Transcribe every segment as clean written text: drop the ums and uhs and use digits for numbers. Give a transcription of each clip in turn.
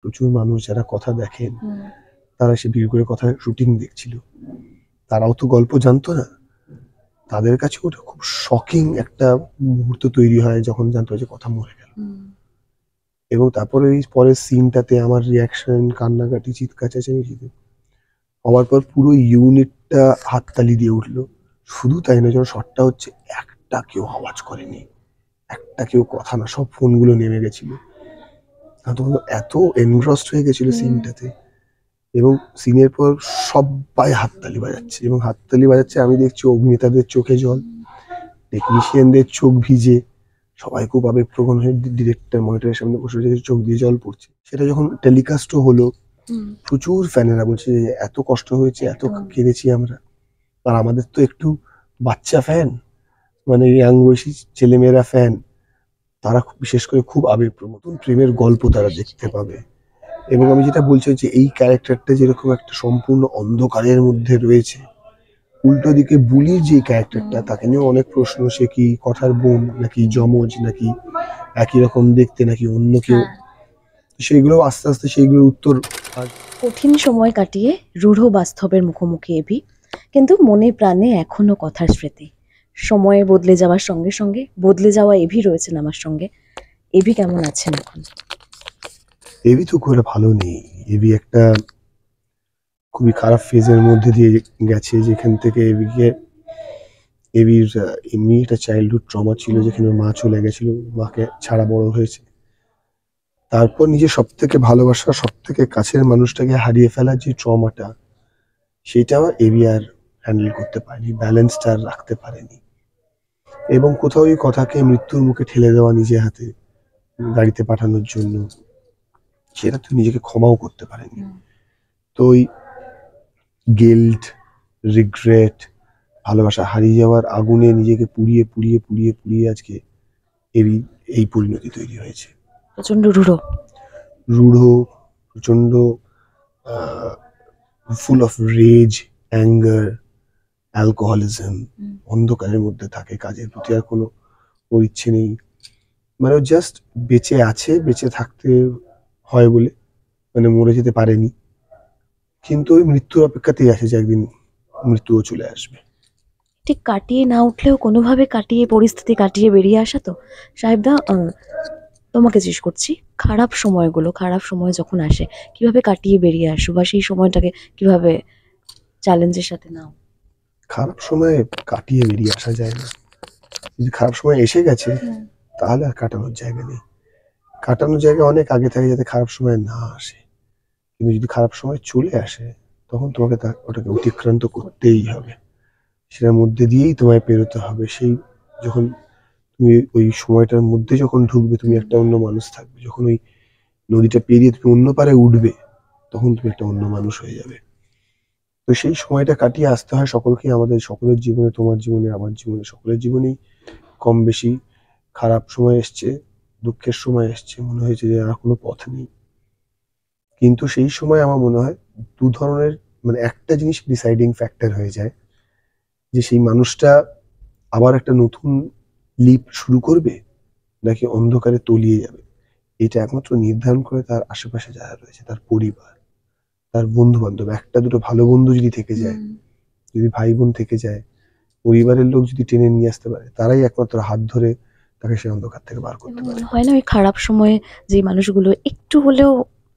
প্রচুর মানুষ যারা কথা দেখেন, তারা সে ভিড় করে কথা শুটিং দেখছিল। তারাও তো গল্প জানতো না, তাদের কাছে ওটা খুব শকিং একটা মুহূর্ত তৈরি হয় যখন জানতো যে কথা মরে গেল। এবং তারপরে এই পরের সিনটাতে আমার রিয়াকশন, কান্নাকাটি, চিৎকার চেঁচামেচি হওয়ার পর পুরো ইউনিটটা হাততালি দিয়ে উঠলো। শুধু তাই না, যখন শটটা হচ্ছে একটা কেউ আওয়াজ করেনি, একটা কেউ কথা না, সব ফোনগুলো নেমে গেছিল। তখন এত এনগ্রসড হয়ে গেছিল সিনটাতে। এবং সিনের পর সবাই হাততালি বাজাচ্ছে, এবং হাততালি বাজাচ্ছে আমি দেখছি অভিনেতাদের চোখে জল, টেকনিশিয়ানদের চোখ ভিজে, সবাই খুব আবেগপ্রবণ হয়ে ডিরেক্টর মনিটরের সামনে বসে রয়েছে, চোখ দিয়ে জল পড়ছে। সেটা যখন টেলিকাস্টও হলো, প্রচুর ফ্যানেরা বলছে যে এত কষ্ট হয়েছে, এত কেঁদেছি আমরা। আর আমাদের তো একটু বাচ্চা ফ্যান, মানে ইয়াং বয়সী ছেলেমেয়েরা ফ্যান, তারা বিশেষ করে খুব আবেগপ্রবণ, প্রেমের গল্প তারা দেখতে পাবে। এবং আমি যেটা বলছি যে এই ক্যারেক্টারটা যেরকম একটা সম্পূর্ণ অন্ধকারের মধ্যে রয়েছে, উল্টো দিকে বুলির যে ক্যারেক্টারটা, তাকে নিয়েও অনেক প্রশ্ন, সে কি কথার বোন নাকি যমজ, নাকি একই রকম দেখতে, নাকি অন্য কেউ, সেইগুলো আস্তে আস্তে সেইগুলোর উত্তর। কঠিন সময় কাটিয়ে রূঢ় বাস্তবের মুখোমুখি এভি, কিন্তু মনে প্রাণে এখনো কথার স্মৃতি। সময়ে বদলে যাওয়ার সঙ্গে সঙ্গে বদলে যাওয়া এভি রয়েছেন আমার সঙ্গে। এভি কেমন আছেন এখন? এভি তো খুব ভালো নেই। এভি একটা খুবই খারাপ ফেজের মধ্যে দিয়ে গেছে, যেখান থেকে এভির এমনি একটা চাইল্ডহুড ট্রমা ছিল, যেখানে মা চলে গেছিল, মাকে ছাড়া বড় হয়েছে। তারপর নিজের সব থেকে ভালোবাসা, সব থেকে কাছের মানুষটাকে হারিয়ে ফেলার যে ট্রমাটা, সেটাও এভি আর হ্যান্ডেল করতে পারেনি, ব্যালেন্সটা আর রাখতে পারেনি। এবং কোথাও এই কথাকে মৃত্যুর মুখে ঠেলে দেওয়া নিজে হাতে গাড়িতে পাঠানোর জন্য, সেটা তো নিজেকে ক্ষমাও করতে পারেনি। তো ওই গিল্ট, রিগ্রেট, ভালোবাসা হারিয়ে যাওয়ার আগুনে নিজেকে পুড়িয়ে পুড়িয়ে পুড়িয়ে পুড়িয়ে আজকে এই পরিণতি তৈরি হয়েছে। প্রচন্ড রূঢ়, প্রচন্ড full of rage, anger, alcoholism, অন্ধকারের মধ্যে থাকে, কাজের প্রতি আর কোনো ওর ইচ্ছে নেই, মানে জাস্ট বেঁচে আছে, বেঁচে থাকতে হয় বলে, মানে মরে যেতে পারেনি, কিন্তু ওই মৃত্যুর অপেক্ষাতেই আছে যে একদিন মৃত্যুও চলে আসবে। ঠিক কাটিয়ে না উঠলেও কোনোভাবে কাটিয়ে, পরিস্থিতি কাটিয়ে বেরিয়ে আসা। তো সাহেবদা, তোমাকে জিজ্ঞেস করছি, খারাপ সময় যখন আসে কিভাবে কাটিয়ে বেরিয়ে আসো, বা সেই সময়টাকে কিভাবে চ্যালেঞ্জের সাথে নাও? খারাপ সময় কাটিয়ে বেরিয়ে আসা যায় না। যদি খারাপ সময় এসে গেছে, তাহলে আর কাটানোর জায়গা নেই। কাটানোর জায়গা অনেক আগে থাকে, যাতে খারাপ সময় না আসে। কিন্তু যদি খারাপ সময় চলে আসে, তখন তোমাকে ওটাকে অতিক্রান্ত করতেই হবে, সেটার মধ্যে দিয়েই তোমায় পেরোতে হবে। সেই যখন তুমি ওই সময়টার মধ্যে যখন ঢুকবে, তুমি একটা অন্য মানুষ থাকবে। যখন ওই নদীটা পেরিয়ে তুমি অন্য পারে উঠবে, তখন তুমি একটা অন্য মানুষ হয়ে যাবে। তো সেই সময়টা কাটিয়ে আসতে হয় সকলকে, আমাদের সকলের জীবনে, তোমার জীবনে, আমার জীবনে, সকলের জীবনেই কম বেশি খারাপ সময় এসছে, দুঃখের সময় এসছে, মনে হয়েছে যে আর কোনো পথ নেই। কিন্তু সেই সময় আমার মনে হয় দু ধরনের, মানে একটা জিনিস ডিসাইডিং ফ্যাক্টর হয়ে যায়, যে সেই মানুষটা আবার একটা নতুন লিপ শুরু করবে, নাকি অন্ধকারে তলিয়ে যাবে। এটা একমাত্র নির্ধারণ করে তার আশেপাশে যারা রয়েছে, তার পরিবার, তার বন্ধু বান্ধব। একটা দুটো ভালো বন্ধু যদি থেকে যায়, যদি ভাই বোন থেকে যায়, পরিবারের লোক যদি টেনে নিয়ে আসতে পারে, তারাই একমাত্র হাত ধরে তাকে সেই অন্ধকার থেকে বার করতে পারে। হয় না, ওই খারাপ সময়ে যে মানুষগুলো একটু হলেও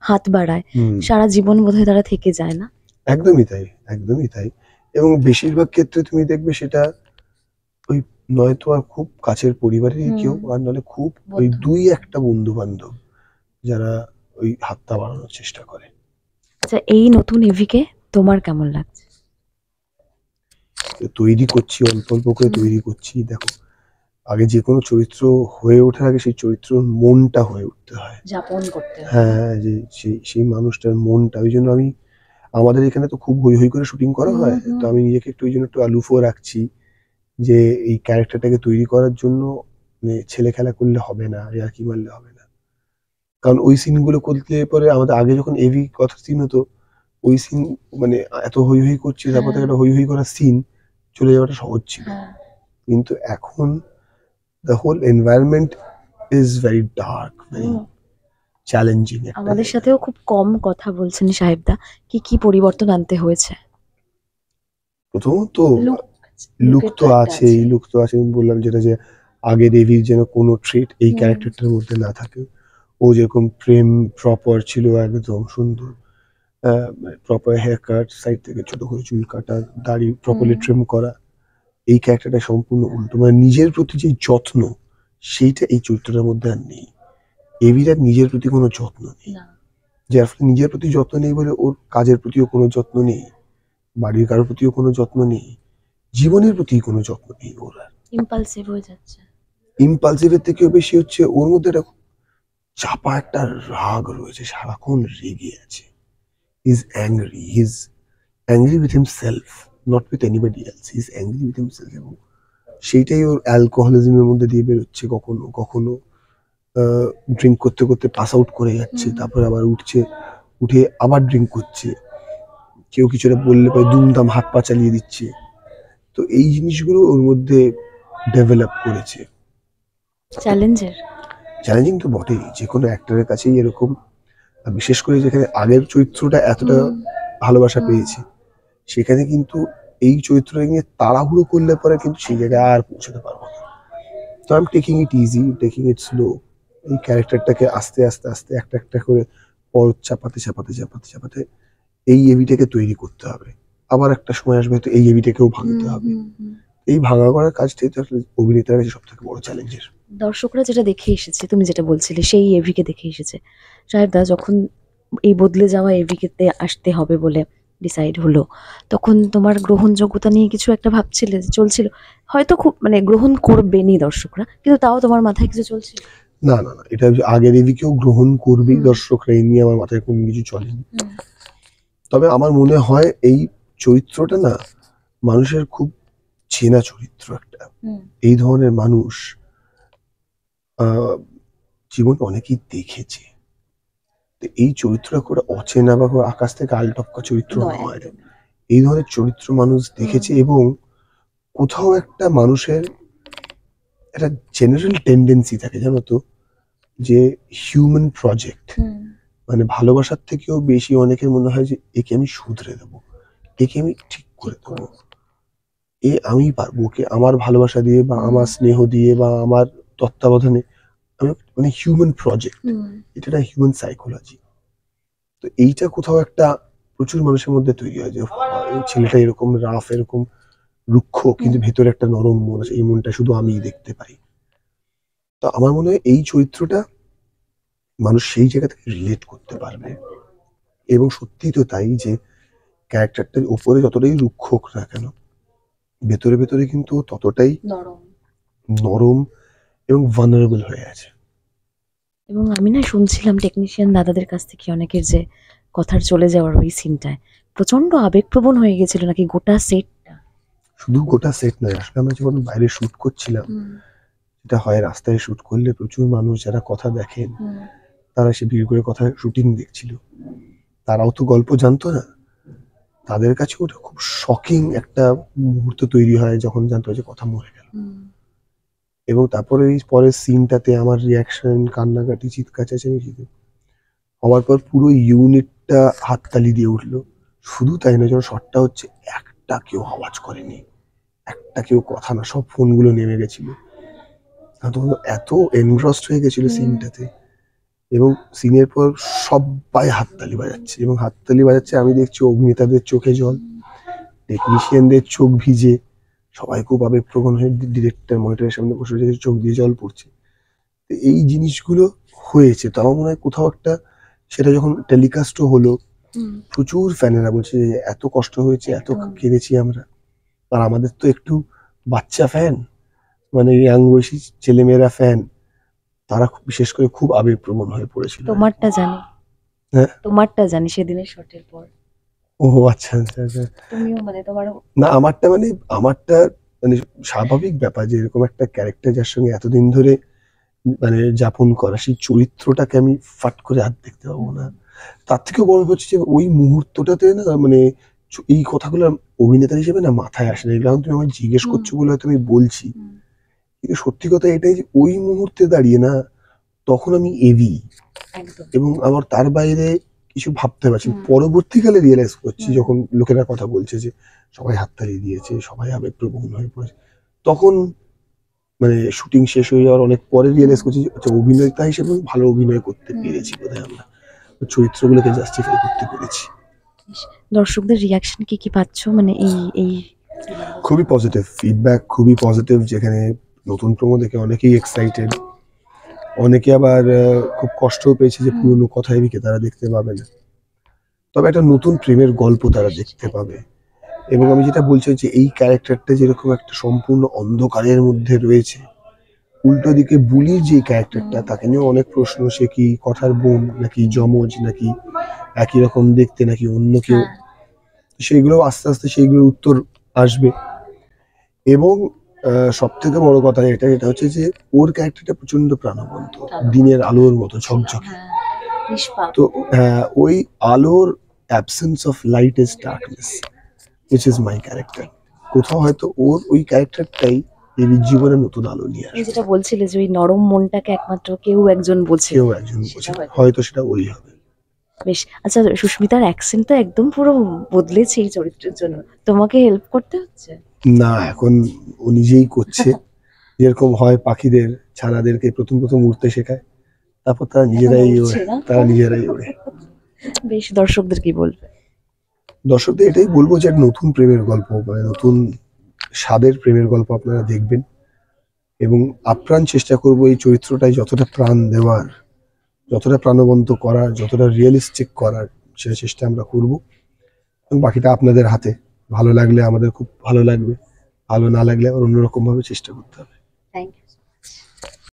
হাত বাড়ায়, সারা জীবন বোধহয় তারা থেকে যায় না? একদমই তাই, একদমই তাই। এবং বেশিরভাগ ক্ষেত্রে তুমি দেখবে সেটা ওই নয়তো আর খুব কাছের পরিবারেরই কেউ, আর নাহলে খুব ওই দুই একটা বন্ধু বান্ধব, যারা ওই হাতটা বাড়ানোর চেষ্টা করে। আচ্ছা, এই নতুন এভিকে তোমার কেমন লাগছে? তৈরি করছি, অল্প অল্প করে তৈরি করছি। দেখো, আগে যে কোনো চরিত্র হয়ে ওঠার আগে সেই চরিত্রের মনটা হয়ে উঠতে হয়, যাপন করতে হয়। হ্যাঁ, যে সেই মানুষটার মনটা। ওই জন্য আমি, আমাদের এখানে তো খুব হই হই করে শুটিং করা হয়, তো আমি নিজেকে একটু ওই জন্য একটু আলুফো রাখছি, যে এই ক্যারেক্টারটাকে তৈরি করার জন্য মানে ছেলে খেলা করলে হবে না, ইয়ার্কি মারলে হবে না। কারণ ওই সিনগুলো করতে পরে আমাদের আগে যখন এভি কথা সিন হতো, ওই সিন মানে এত হই হই করছি, তারপর থেকে একটা হই হই করার সিন চলে যাওয়াটা সহজ ছিল। কিন্তু এখন the whole environment is very dark, very challenging একটা আমাদের জায়গা। সাথেও খুব কম কথা বলছেন সাহেবদা। কি কি পরিবর্তন আনতে হয়েছে? প্রথমত লুক, লুক লুকের তো তো একটা আছেই, আছে। লুক তো আছে, আমি বললাম যেটা যে আগে দেবীর যেন কোনো ট্রিট এই হুম। ক্যারেক্টারটার মধ্যে না থাকে। ও যেরকম প্রেম প্রপার ছিল, একদম সুন্দর, প্রপার হেয়ার কাট, সাইড থেকে ছোট করে চুল কাটা, দাড়ি প্রপারলি ট্রিম করা। এই ক্যারেক্টারটা সম্পূর্ণ উল্টো, মানে নিজের প্রতি যে যত্ন সেইটা এই চরিত্রটার মধ্যে আর নেই। এভির আর নিজের প্রতি কোনো যত্ন নেই, না। যার ফলে নিজের প্রতি যত্ন নেই বলে ওর কাজের প্রতিও কোনো যত্ন নেই, বাড়ির কারোর প্রতিও কোনো যত্ন নেই, জীবনের প্রতি কোনো যত্ন নেই ওর আর। ইম্পালসিভ হয়ে যাচ্ছে। ইম্পালসিভের থেকেও বেশি হচ্ছে ওর মধ্যে একটা চাপা একটা রাগ রয়েছে, সারাক্ষণ রেগে আছে। Is angry, his angry with himself, not with anybody else, is angry with himself. এবং সেইটাই ওর অ্যালকোহলিজমের মধ্যে দিয়ে বেরোচ্ছে, কখনো কখনো ড্রিঙ্ক করতে করতে পাস আউট করে যাচ্ছে, তারপরে আবার উঠছে, উঠে আবার ড্রিঙ্ক করছে, কেউ কিছু একটা বললে পরে দুমদাম হাত পা চালিয়ে দিচ্ছে। তো এই জিনিসগুলো ওর মধ্যে ডেভেলপ করেছে। চ্যালেঞ্জের। চ্যালেঞ্জিং তো বটেই, যে কোনো অ্যাক্টরের কাছেই এরকম, আর বিশেষ করে যেখানে আগের চরিত্রটা এতটা ভালোবাসা পেয়েছে, সেখানে কিন্তু এই চরিত্রটা নিয়ে তাড়াহুড়ো করলে পরে কিন্তু সেই জায়গায় আর পৌঁছাতে পারবো না। তো I am taking it easy, taking it slow. এই ক্যারেক্টারটাকে আস্তে আস্তে আস্তে একটা একটা করে পরত চাপাতে চাপাতে চাপাতে চাপাতে এই এভিটাকে তৈরি করতে হবে। আবার একটা সময় আসবে তো এই এভিটাকেও ভাঙতে হবে। এই ভাঙা করার কাজটাই তো আসলে অভিনেতার কাছে সব থেকে বড় চ্যালেঞ্জের। দর্শকরা যেটা দেখে এসেছে, তুমি যেটা বলছিলে, সেই এভিকে দেখে এসেছে। সাহেবদা, যখন এই বদলে যাওয়া এভিকে আসতে হবে বলে ডিসাইড হলো, তখন তোমার গ্রহণযোগ্যতা নিয়ে কিছু একটা ভাবছিলে, চলছিল? হয়তো খুব মানে গ্রহণ করবেনি দর্শকরা, কিন্তু তাও তোমার মাথায় কিছু চলছিল? না না না, এটা যে আগের এভিকেও গ্রহণ করবেই দর্শকরা, এই নিয়ে আমার মাথায় কোনো কিছু চলেনি। তবে আমার মনে হয় এই চরিত্রটা না মানুষের খুব চেনা চরিত্র একটা। এই ধরনের মানুষ আহ জীবনে অনেকেই দেখেছে। তো এই চরিত্রটা করে অচেনা বা করে আকাশ থেকে আল টপকা চরিত্র নয় নয়। একদম। এই ধরনের চরিত্র মানুষ দেখেছে, এবং কোথাও একটা মানুষের একটা জেনারেল টেন্ডেন্সি থাকে, জানো তো, যে হিউম্যান প্রজেক্ট, মানে ভালোবাসার থেকেও বেশি অনেকের মনে হয় যে একে আমি শুধরে দেবো, একে আমি ঠিক করে দেবো, আমি পারবো, ওকে আমার ভালোবাসা দিয়ে বা আমার স্নেহ দিয়ে বা আমার তত্ত্বাবধানে আমি, মানে হিউম্যান প্রজেক্ট, এটা একটা হিউম্যান সাইকোলজি। তো এইটা কোথাও একটা প্রচুর মানুষের মধ্যে তৈরি হয় যে এই ছেলেটা এরকম রাফ, এরকম রুক্ষ, কিন্তু ভেতরে একটা নরম মন আছে, এই মনটা শুধু আমিই দেখতে পাই। তো আমার মনে হয় এই চরিত্রটা মানুষ সেই জায়গা থেকে রিলেট করতে পারবে। এবং সত্যিই তো তাই, যে ক্যারেক্টারটার উপরে যতটাই রুক্ষ হোক না কেন, ভেতরে ভেতরে কিন্তু ততটাই নরম। নরম এবং ভালনারেবল হয়ে আছে। এবং আমি না শুনছিলাম টেকনিশিয়ান দাদাদের কাছ থেকে অনেকের, যে কথার চলে যাওয়ার ওই সিনটায় প্রচন্ড আবেগপ্রবণ হয়ে গেছিল নাকি গোটা সেটটা। শুধু গোটা সেট নয়, আসলে আমরা যখন বাইরে শুট করছিলাম, যেটা হয় রাস্তায় শুট করলে প্রচুর মানুষ যারা কথা দেখেন, তারা এসে ভিড় করে কথা শুটিং দেখছিল, তারাও তো গল্প জানতো না, তাদের কাছে ওটা খুব শকিং একটা মুহূর্ত তৈরি হয় যখন জানতো যে কথা মরে গেল। এবং তারপরে এই পরের সিনটাতে আমার রিয়াকশন, কান্নাকাটি, চিৎকার চেঁচামেচি হওয়ার পর পুরো ইউনিটটা হাততালি দিয়ে উঠলো। শুধু তাই না, যখন শটটা হচ্ছে একটা কেউ আওয়াজ করেনি, একটা কেউ কথা না, সব ফোনগুলো নেমে গেছিল, এত এনগ্রসড হয়ে গেছিল সিনটাতে। এবং সিনের পর সবাই হাততালি বাজাচ্ছে, এবং হাততালি বাজাচ্ছে, আমি দেখছি অভিনেতাদের চোখে জল, টেকনিশিয়ানদের চোখ ভিজে, সবাই খুব আবেগপ্রবণ হয়ে ডিরেক্টর মনিটরের সামনে বসে রয়েছে, চোখ দিয়ে জল পড়ছে। তো এই জিনিসগুলো হয়েছে, তো আমার মনে হয় কোথাও একটা, সেটা যখন টেলিকাস্টও হলো, প্রচুর ফ্যানেরা বলছে যে এত কষ্ট হয়েছে, এত কেঁদেছি আমরা। আর আমাদের তো একটু বাচ্চা ফ্যান, মানে ইয়াং বয়সী ছেলেমেয়েরা ফ্যান, তারা বিশেষ করে খুব আবেগপ্রবণ হয়ে পড়েছিল। তোমারটা জানি, হ্যাঁ, তোমারটা জানি সেদিনের শটের পর। ও আচ্ছা আচ্ছা আচ্ছা। তুমিও মানে তোমারও। না, আমারটা মানে স্বাভাবিক ব্যাপার, যে এরকম একটা ক্যারেক্টার যার সঙ্গে এতদিন ধরে মানে যাপন করা, সেই চরিত্রটাকে আমি ফাট করে আর দেখতে পাবো না। তার থেকেও বড় হচ্ছে যে ওই মুহূর্তটাতে না, মানে এই কথাগুলো অভিনেতা হিসেবে না মাথায় আসে না, কারণ তুমি আমায় জিজ্ঞেস করছো বলে হয়তো আমি বলছি, কিন্তু সত্যি কথা এটাই যে ওই মুহূর্তে দাঁড়িয়ে না, তখন আমি এভি, একদম। এবং আমার তার বাইরে কিছু ভাবতে পারছি না। হুম। পরবর্তীকালে রিয়েলাইজ করছি হুম। যখন লোকেরা কথা বলছে যে সবাই হাততালি দিয়েছে, সবাই আবেগপ্রবণ হয়ে পড়েছে, তখন মানে শুটিং শেষ হয়ে যাওয়ার অনেক পরে রিয়েলাইজ করছি যে আচ্ছা, অভিনেতা হিসেবে ভালো অভিনয় করতে হুম। পেরেছি বোধহয় আমরা, চরিত্রগুলোকে জাস্টিফাই করতে পেরেছি। দর্শকদের রিয়াকশন কি পাচ্ছ, মানে এই খুবই পজিটিভ ফিডব্যাক, খুবই পজিটিভ, যেখানে নতুন প্রোমো দেখে অনেকেই এক্সাইটেড, অনেকে আবার খুব কষ্টও পেয়েছে যে পুরনো কথাইবিকে তারা দেখতে পাবে না, তবে একটা নতুন প্রেমের গল্প তারা দেখতে পাবে। এবং আমি যেটা বলছি যে এই ক্যারেক্টারটা যেরকম একটা সম্পূর্ণ অন্ধকারের মধ্যে রয়েছে, উল্টো দিকে বুলির যে ক্যারেক্টারটা, তাকে নিয়ে অনেক প্রশ্ন, সে কি কথার বোন নাকি যমজ নাকি একই রকম দেখতে নাকি অন্য কেউ, সেইগুলো আস্তে আস্তে সেইগুলোর উত্তর আসবে। এবং সব থেকে বড় কথা এটা হচ্ছে যে ওর ক্যারেক্টারটা প্রচন্ড প্রাণবন্ত, দিনের আলোর মতো ঝকঝকে। তো ওই আলোর absence of light is darkness, which is my character. কোথাও হয়তো ওর ওই ক্যারেক্টারটাই দেবীর জীবনে নতুন আলো নিয়ে তুমি আসবে। যেটা বলছিলে যে ওই নরম মনটাকে একমাত্র কেউ একজন বোঝে। কেউ একজন বোঝে, হয়তো সেটা ওই হবে। বেশ। আচ্ছা, সুস্মিতার অ্যাকসেন্ট তো একদম পুরো বদলেছে এই চরিত্রের জন্য, তোমাকে হেল্প করতে হচ্ছে? না, এখন ও নিজেই করছে। যেরকম হয় পাখিদের ছানাদেরকে প্রথম প্রথম উড়তে শেখায়, তারপর তারা নিজেরাই ওড়ে, তারা নিজেরাই ওড়ে। বেশ, দর্শকদের কি বলবে? দর্শকদের এটাই বলবো যে একটা নতুন প্রেমের গল্প, মানে নতুন স্বাদের প্রেমের গল্প আপনারা দেখবেন, এবং আপ্রাণ চেষ্টা করবো এই চরিত্রটাই যতটা প্রাণ দেওয়ার, যতটা প্রাণবন্ত করার, যতটা রিয়েলিস্টিক করার, সেটা চেষ্টা আমরা করব। এবং বাকিটা আপনাদের হাতে। ভালো লাগলে আমাদের খুব ভালো লাগবে, ভালো না লাগলে আবার অন্যরকম ভাবে চেষ্টা করতে হবে। Thank you.